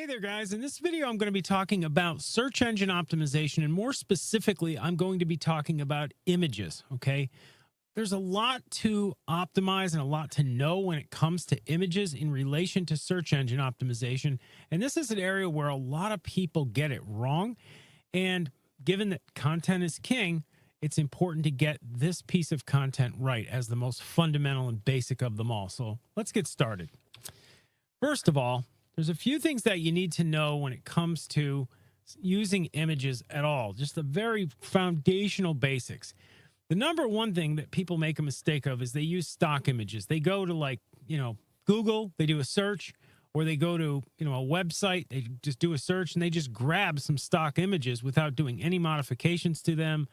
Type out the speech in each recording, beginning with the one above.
Hey there, guys. In this video, I'm going to be talking about search engine optimization, and more specifically, I'm going to be talking about images. Okay. There's a lot to optimize and a lot to know when it comes to images in relation to search engine optimization. And this is an area where a lot of people get it wrong. And given that content is king, it's important to get this piece of content right as the most fundamental and basic of them all. So let's get started. First of all, there's a few things that you need to know when it comes to using images at all, just the very foundational basics. The number one thing that people make a mistake of is they use stock images. They go to Google, they do a search, or they go to, a website, they just do a search and they just grab some stock images without doing any modifications to them,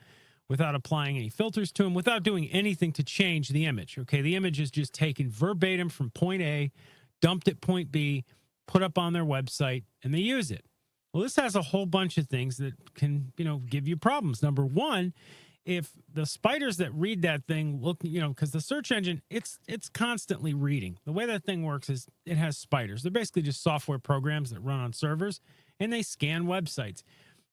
without applying any filters to them, without doing anything to change the image. Okay, the image is just taken verbatim from point A, dumped at point B, put up on their website, and they use it. Well, this has a whole bunch of things that can, give you problems. Number one, if the spiders that read that thing look, because the search engine, it's constantly reading. The way that thing works is it has spiders. They're basically just software programs that run on servers, and they scan websites.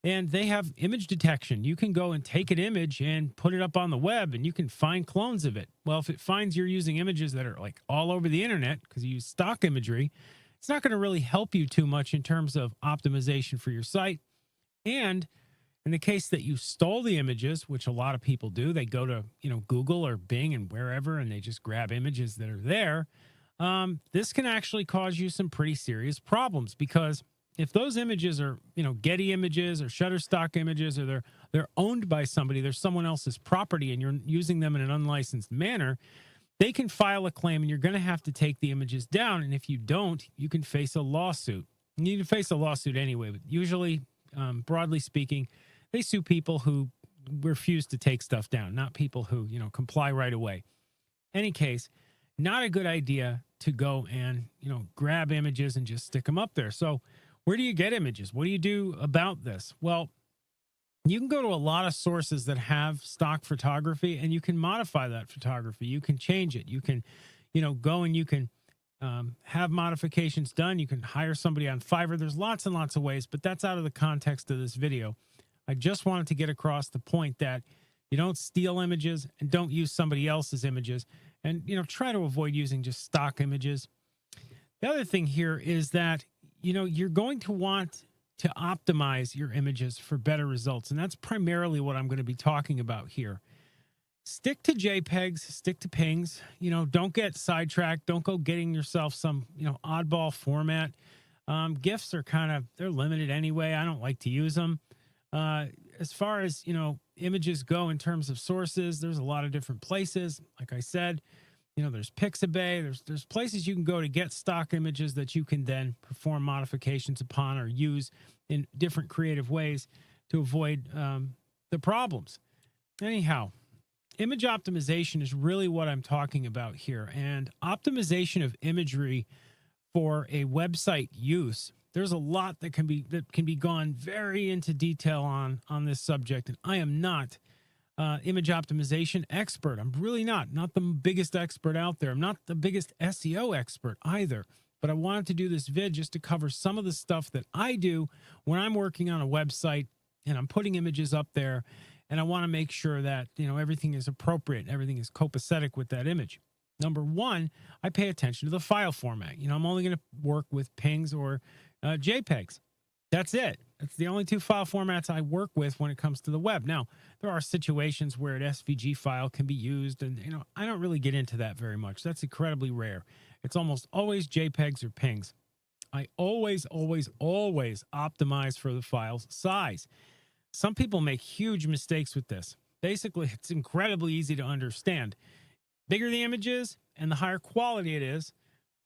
And they have image detection. You can go and take an image and put it up on the web, and you can find clones of it. Well, if it finds you're using images that are like all over the internet because you use stock imagery, it's not going to really help you too much in terms of optimization for your site. And in the case that you stole the images, which a lot of people do, they go to, Google or Bing and wherever, and they just grab images that are there. This can actually cause you some pretty serious problems, because if those images are, Getty images or Shutterstock images, or they're owned by somebody, they're someone else's property, and you're using them in an unlicensed manner, they can file a claim, and you're going to have to take the images down. And if you don't, you can face a lawsuit. You need to face a lawsuit anyway, but usually, broadly speaking, they sue people who refuse to take stuff down, not people who, comply right away. Any case, not a good idea to go and, grab images and just stick them up there. So where do you get images? What do you do about this? Well, you can go to a lot of sources that have stock photography, and you can modify that photography. You can change it. You can, go and you can have modifications done. You can hire somebody on Fiverr. There's lots and lots of ways, but that's out of the context of this video. I just wanted to get across the point that you don't steal images and don't use somebody else's images, and, try to avoid using just stock images. The other thing here is that, you're going to want to optimize your images for better results. And that's primarily what I'm going to be talking about here. Stick to JPEGs, stick to PNGs, don't get sidetracked. Don't go getting yourself some, oddball format. GIFs are they're limited anyway. I don't like to use them. As far as, images go in terms of sources, there's a lot of different places. Like I said, there's Pixabay, there's places you can go to get stock images that you can then perform modifications upon or use in different creative ways to avoid the problems. Anyhow, image optimization is really what I'm talking about here. And optimization of imagery for a website use, there's a lot that can be gone very into detail on this subject. And I am not image optimization expert. I'm really not the biggest expert out there. I'm not the biggest SEO expert either, but I wanted to do this vid just to cover some of the stuff that I do when I'm working on a website and I'm putting images up there, and I want to make sure that, everything is appropriate, everything is copacetic with that image. Number one, I pay attention to the file format. I'm only going to work with PNGs or JPEGs. That's it. That's the only two file formats I work with when it comes to the web. Now, there are situations where an SVG file can be used, and I don't really get into that very much. That's incredibly rare. It's almost always JPEGs or PNGs. I always optimize for the file's size. Some people make huge mistakes with this. Basically, it's incredibly easy to understand. Bigger the image is and the higher quality it is,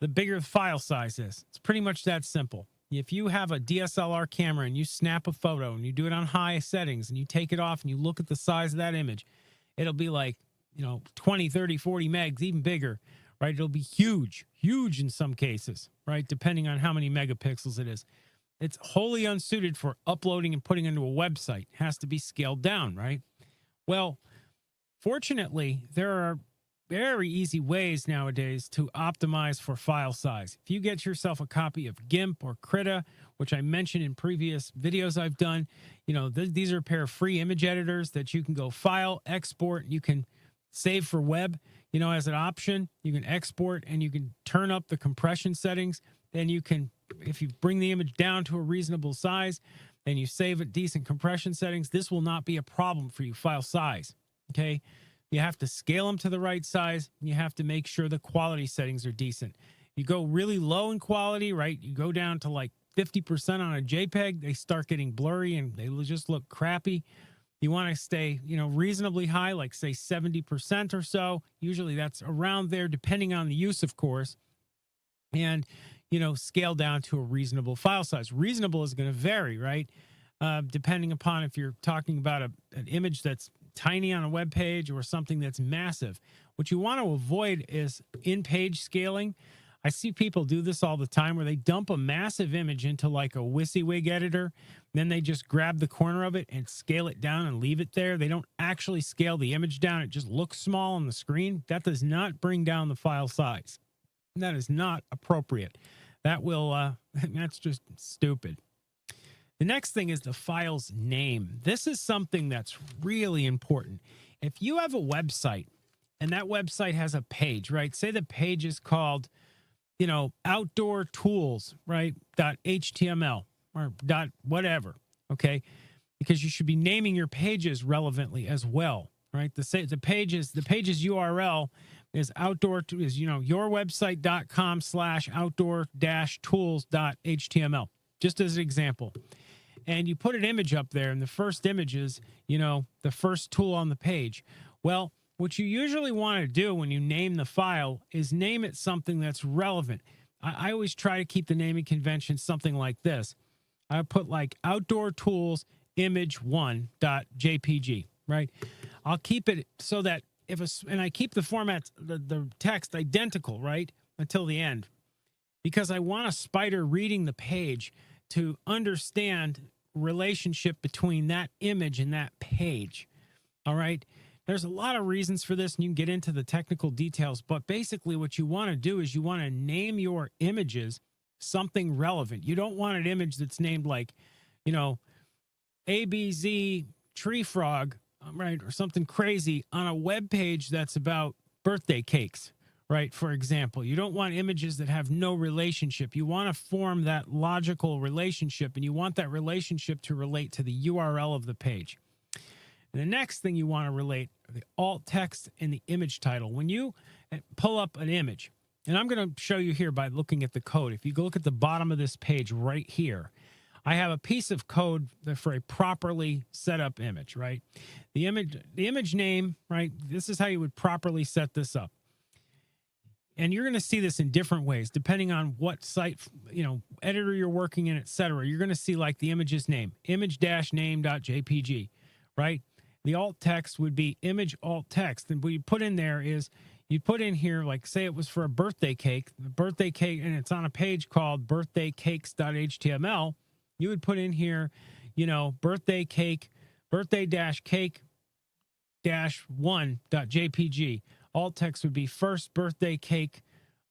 the bigger the file size is. It's pretty much that simple. If you have a DSLR camera and you snap a photo and you do it on high settings and you take it off and you look at the size of that image, it'll be like, 20, 30, 40 megs, even bigger, right? It'll be huge in some cases, right? Depending on how many megapixels it is. It's wholly unsuited for uploading and putting into a website. It has to be scaled down, right? Well, fortunately, there are very easy ways nowadays to optimize for file size. If you get yourself a copy of GIMP or Krita, which I mentioned in previous videos I've done, these are a pair of free image editors that you can go file, export, you can save for web, as an option. You can export and you can turn up the compression settings. Then you can, if you bring the image down to a reasonable size, and you save at decent compression settings, this will not be a problem for you. File size, okay? You have to scale them to the right size. You have to make sure the quality settings are decent. You go really low in quality, right? You go down to like 50% on a JPEG, they start getting blurry and they just look crappy. You want to stay, reasonably high, like say 70% or so. Usually that's around there, depending on the use, of course. And, scale down to a reasonable file size. Reasonable is going to vary, right? Depending upon if you're talking about an image that's tiny on a web page or something that's massive. What you want to avoid is in-page scaling. I see people do this all the time where they dump a massive image into like a WYSIWYG editor. Then they just grab the corner of it and scale it down and leave it there. They don't actually scale the image down. It just looks small on the screen. That does not bring down the file size. That is not appropriate. That will, that's just stupid. The next thing is the file's name. This is something that's really important. If you have a website and that website has a page, right? Say the page is called, outdoor tools, right? .html or whatever, okay? Because you should be naming your pages relevantly as well, right? The page's URL is yourwebsite.com/outdoor-tools.html, just as an example. And you put an image up there, and the first image is, the first tool on the page. Well, what you usually want to do when you name the file is name it something that's relevant. I always try to keep the naming convention something like this. I put like outdoor tools image1.jpg, right? I'll keep it so that and I keep the format, the text identical, right? Until the end, because I want a spider reading the page to understand relationship between that image and that page. All right. There's a lot of reasons for this, and you can get into the technical details, but basically what you want to do is you want to name your images something relevant. You don't want an image that's named like, ABZ tree frog, right, or something crazy on a web page that's about birthday cakes, right? For example, you don't want images that have no relationship. You want to form that logical relationship, and you want that relationship to relate to the URL of the page. And the next thing you want to relate are the alt text and the image title. When you pull up an image, and I'm going to show you here by looking at the code. If you go look at the bottom of this page right here, I have a piece of code for a properly set up image, right? The image name, right? This is how you would properly set this up. And you're going to see this in different ways, depending on what site, editor you're working in, etc. You're going to see like the image's name, image-name.jpg, right? The alt text would be image alt text. And what you put in there is you put in here, like say it was for a birthday cake, and it's on a page called birthdaycakes.html. You would put in here, birthday cake, birthday-cake-1.jpg. Alt text would be first birthday cake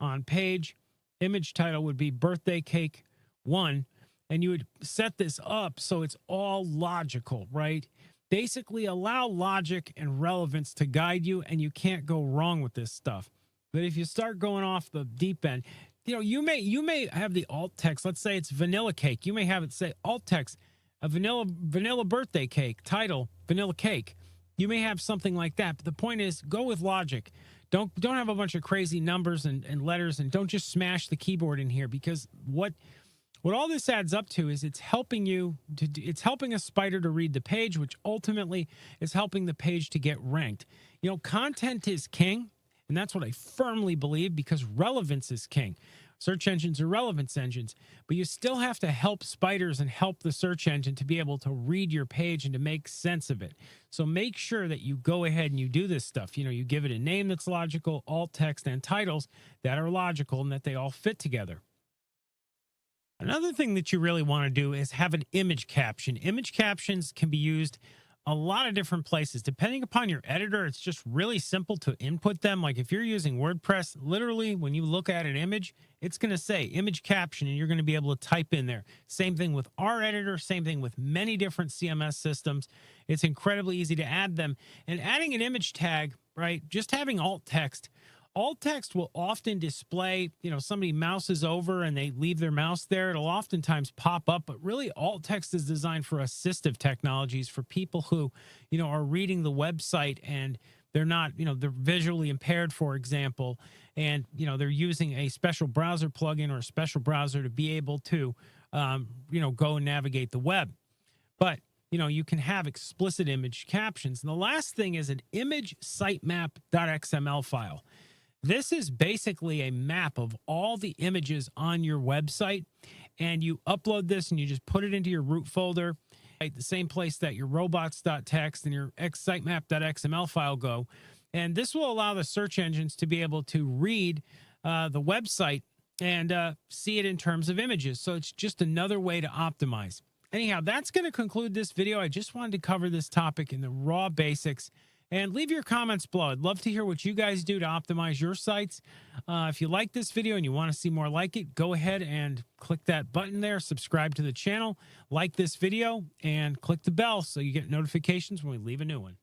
on page. Image title would be birthday cake 1. And you would set this up so it's all logical, right? Basically allow logic and relevance to guide you, and you can't go wrong with this stuff. But if you start going off the deep end, you may have the alt text. Let's say it's vanilla cake. You may have it say alt text, a vanilla birthday cake, title, vanilla cake. You may have something like that. But the point is, go with logic. Don't have a bunch of crazy numbers and letters, and don't just smash the keyboard in here, because what all this adds up to is it's helping a spider to read the page, which ultimately is helping the page to get ranked. Content is king, and that's what I firmly believe, because relevance is king. Search engines are relevance engines, but you still have to help spiders and help the search engine to be able to read your page and to make sense of it. So make sure that you go ahead and you do this stuff. You give it a name that's logical, alt text, and titles that are logical, and that they all fit together. Another thing that you really want to do is have an image caption. Image captions can be used a lot of different places. Depending upon your editor, it's just really simple to input them. Like if you're using WordPress, literally when you look at an image, it's going to say image caption and you're going to be able to type in there. Same thing with our editor, same thing with many different CMS systems. It's incredibly easy to add them. And adding an image tag, right? Just having alt text. Alt text will often display, somebody mouses over and they leave their mouse there. It'll oftentimes pop up, but really alt text is designed for assistive technologies for people who, are reading the website and they're not, they're visually impaired, for example, and, they're using a special browser plugin or a special browser to be able to, go and navigate the web. But you can have explicit image captions. And the last thing is an image sitemap.xml file. This is basically a map of all the images on your website, and you upload this and you just put it into your root folder, right? The same place that your robots.txt and your sitemap.xml file go. And this will allow the search engines to be able to read the website and see it in terms of images. So it's just another way to optimize. Anyhow, that's going to conclude this video. I just wanted to cover this topic in the raw basics. And leave your comments below. I'd love to hear what you guys do to optimize your sites. If you like this video and you want to see more like it, go ahead and click that button there, subscribe to the channel, like this video, and click the bell so you get notifications when we leave a new one.